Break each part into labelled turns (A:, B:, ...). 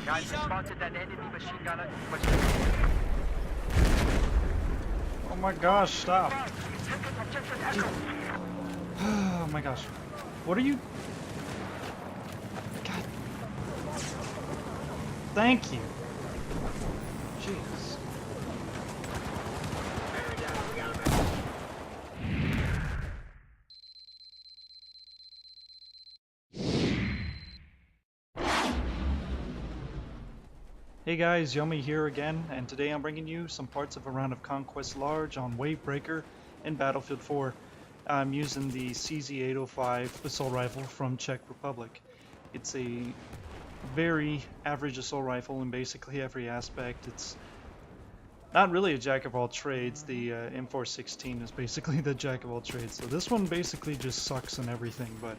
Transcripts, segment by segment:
A: Guys, we spotted an enemy machine gunner.
B: Oh my gosh, stop.
A: He's taking objective Echo.
B: Oh my gosh. What are you? God. Thank you. Jeez. Hey guys, Yomi here again, and today I'm bringing you some parts of a round of Conquest Large on Wavebreaker in Battlefield 4. I'm using the CZ-805 assault rifle from Czech Republic. It's a very average assault rifle in basically every aspect. It's not really a jack of all trades. The M416 is basically the jack of all trades. So this one basically just sucks in everything, but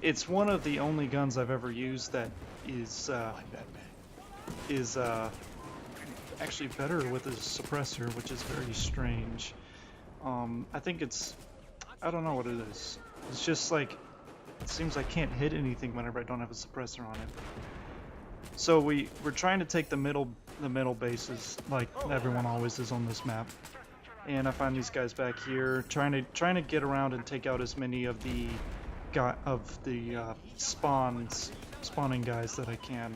B: it's one of the only guns I've ever used that is actually better with a suppressor, which is very strange. I think I don't know what it is. It's just like, it seems I can't hit anything whenever I don't have a suppressor on it. So we're trying to take the middle bases, like everyone always is on this map. And I find these guys back here, trying to get around and take out as many of the spawning guys that I can.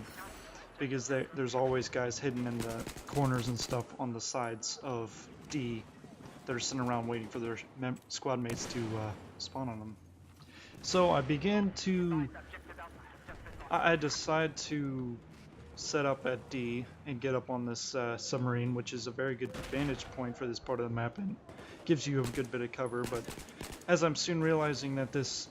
B: Because there's always guys hidden in the corners and stuff on the sides of D that are sitting around waiting for their squad mates to spawn on them. So I decide to set up at D and get up on this submarine, which is a very good vantage point for this part of the map and gives you a good bit of cover. But as I'm soon realizing that this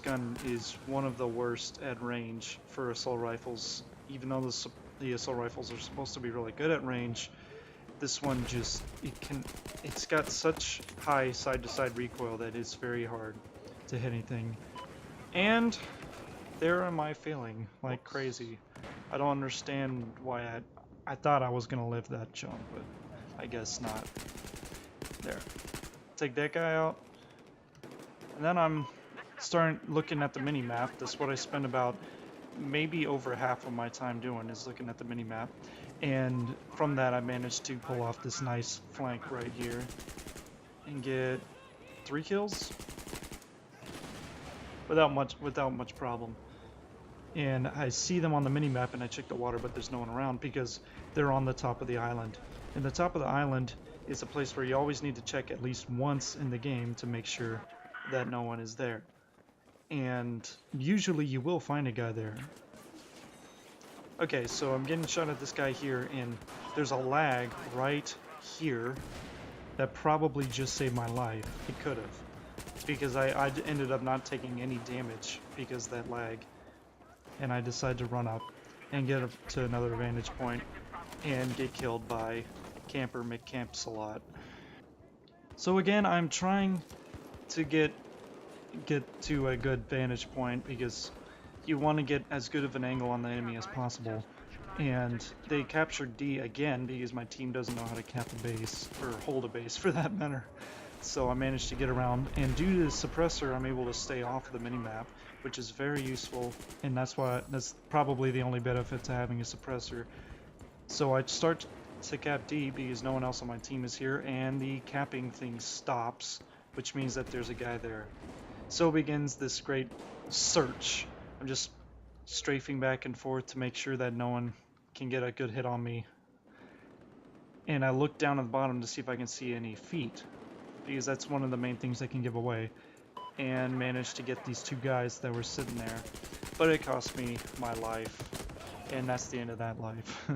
B: gun is one of the worst at range for assault rifles. Even though the assault rifles are supposed to be really good at range, this one it's got such high side-to-side recoil that it's very hard to hit anything. And there am I failing like crazy. I don't understand why I thought I was gonna live that jump, but I guess not. There. Take that guy out. And then I'm starting looking at the mini-map. That's what I spend about maybe over half of my time doing, is looking at the mini-map. And from that I managed to pull off this nice flank right here and get 3 kills without much problem. And I see them on the mini-map and I check the water, but there's no one around because they're on the top of the island. And the top of the island is a place where you always need to check at least once in the game to make sure that no one is there. And usually you will find a guy there. Okay, so I'm getting shot at this guy here, and there's a lag right here that probably just saved my life. It could have, because I ended up not taking any damage because of that lag. And I decided to run up and get up to another vantage point and get killed by camper McCampsalot. So again, I'm trying to get to a good vantage point because you want to get as good of an angle on the enemy as possible. And they captured D again because my team doesn't know how to cap a base, or hold a base for that matter. So I managed to get around, and due to the suppressor I'm able to stay off of the minimap, which is very useful, and that's probably the only benefit to having a suppressor. So I start to cap D because no one else on my team is here, and the capping thing stops, which means that there's a guy there. So begins this great search. I'm just strafing back and forth to make sure that no one can get a good hit on me. And I look down at the bottom to see if I can see any feet, because that's one of the main things they can give away. And managed to get these 2 guys that were sitting there. But it cost me my life. And that's the end of that life.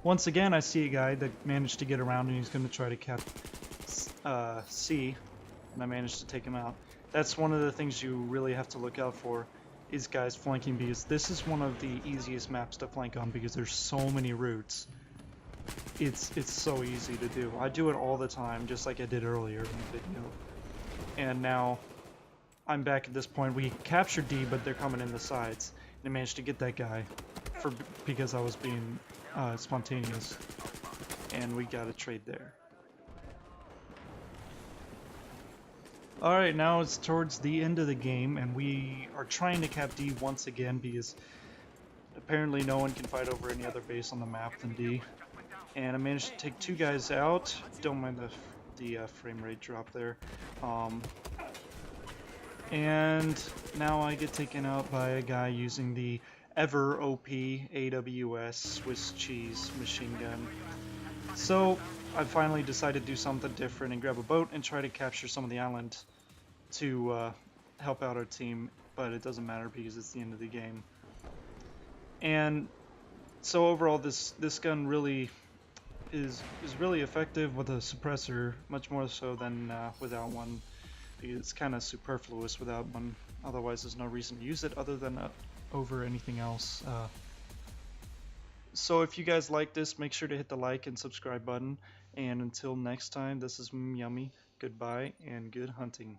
B: Once again, I see a guy that managed to get around and he's going to try to cap C, and I managed to take him out. That's one of the things you really have to look out for, is guys flanking, because this is one of the easiest maps to flank on because there's so many routes. It's so easy to do. I do it all the time, just like I did earlier in the video. And now I'm back at this point. We captured D, but they're coming in the sides, and I managed to get that guy because I was being spontaneous, and we got a trade there. Alright, now it's towards the end of the game, and we are trying to cap D once again because apparently no one can fight over any other base on the map than D. And I managed to take 2 guys out. Don't mind the frame rate drop there. And now I get taken out by a guy using the ever OP AWS Swiss cheese machine gun. So I finally decided to do something different and grab a boat and try to capture some of the island to help out our team, but it doesn't matter because it's the end of the game. And so overall, this gun really is really effective with a suppressor, much more so than without one, because it's kind of superfluous without one. Otherwise, there's no reason to use it other than over anything else. So if you guys like this, make sure to hit the like and subscribe button. And until next time, this is Yummy. Goodbye and good hunting.